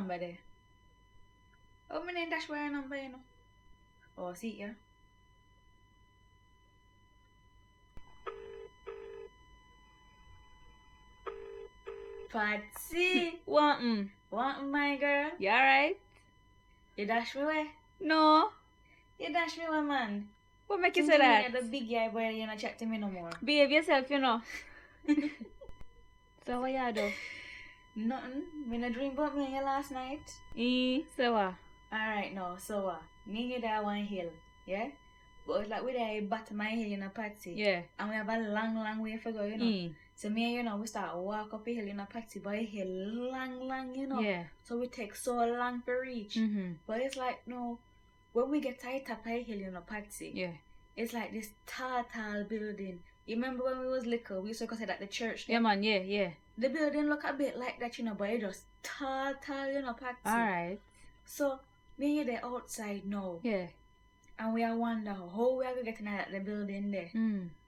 number there? Oh, my name dash where number, you know. Oh, see here. Patsy. What? What, my girl? You alright? You dash me where? No. You dash me where, man? What make you say that? You're the big guy boy, you not chat to me no more. Behave yourself, you know. So what you do? Nothing. Me not dream about me and you last night. So what? Alright now, so me and you there one hill, yeah? But it's like we there bottom my hill in a party. Yeah. And we have a long way to go, you know. So me and you know, we start walk up a hill in a party, but a hill long, you know. Yeah. So we take so long to reach. But it's like, no, when we get to the top of a hill in a party, Yeah. it's like this tall building. You remember when we was little, we used to go say that the church? Yeah, man, yeah. The building look a bit like that, you know, but it just tall, you know, party. Alright. So, me and you there outside now. Yeah. And we are wonder how we are going to get in at the building there.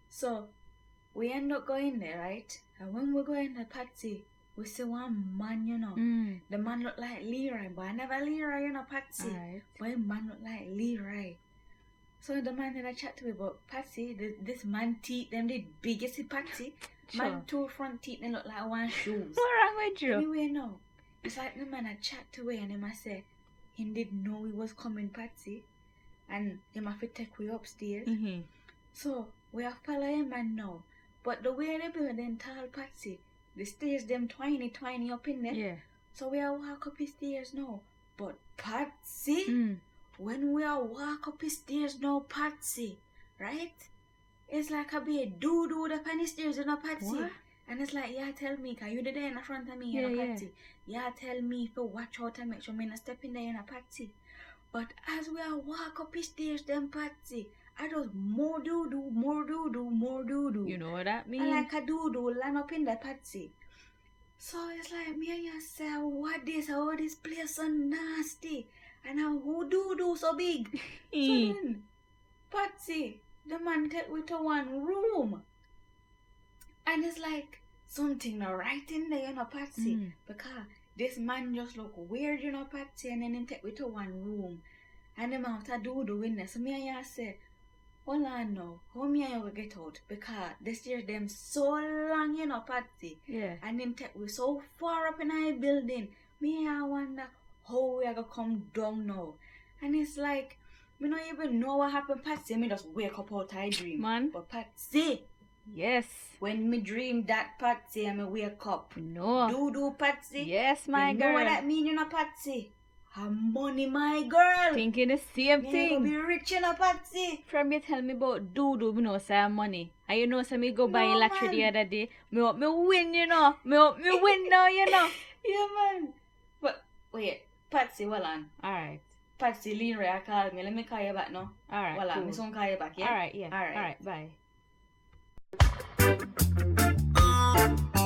So, we end up going there, right? And when we go in the party, we see one man, you know. The man look like Leroy, but I never Leroy, you know, Patsy. Alright. But the man look like Leroy. So the man that I chat to me about Patsy, this man teeth, them the biggest Patsy. Sure. Man two front teeth, they look like one shoes. What wrong with you? Anyway, no. It's like the man I chat to me and him I say, he didn't know we was coming Patsy. And him have to take we upstairs. So, we have follow him man now. But the way they building tall Patsy, the stairs them tiny up in there. Yeah. So we are walk up the stairs now. But Patsy, when we are walk up the stairs now, Patsy, right? It's like a bit doo-doo up on the stairs, you know, Patsy. What? And it's like, yeah, tell me, cause you there in the front of me, you know, Patsy. Yeah, tell me to watch out and make sure me not step in there, you know, Patsy. But as we are walk up the stairs, then Patsy, I just more doo-doo. You know what that means? I like a doo-doo land up in the Patsy. So it's like me and you say, what this, how this place so nasty. And how who doo-doo so big. So then, Patsy, the man take we to one room. And it's like something not right in there, you know, Patsy. Because this man just look weird, you know, Patsy. And then he take we to one room. And the man have to doo-doo in there. So me and you say, hold on now, how me and you will get out? Because the stairs them so long, you know, Patsy. Yeah. And then take we so far up in our building. Me and I wonder how we are going to come down now. And it's like, me don't even know what happened, Patsy. Me just wake up out of a dream. Man. But Patsy. Yes. When me dream that, Patsy, and me wake up. No. Do, Patsy. Yes, my you girl. know what that mean, you know, Patsy? Have money, my girl. Thinking the same me thing. Me be rich, you know, Patsy. From you tell me about doo-doo, me know say money. And you know say me go buy lottery the other day. Me win, you know. Me win now, you know. Yeah, man. But, wait. Patsy, hold on. Alright. Patsy, Leroy call me. Let me call you back now. Alright, Hold on, cool. me soon call you back, yeah? Alright, yeah. Alright. Alright, bye.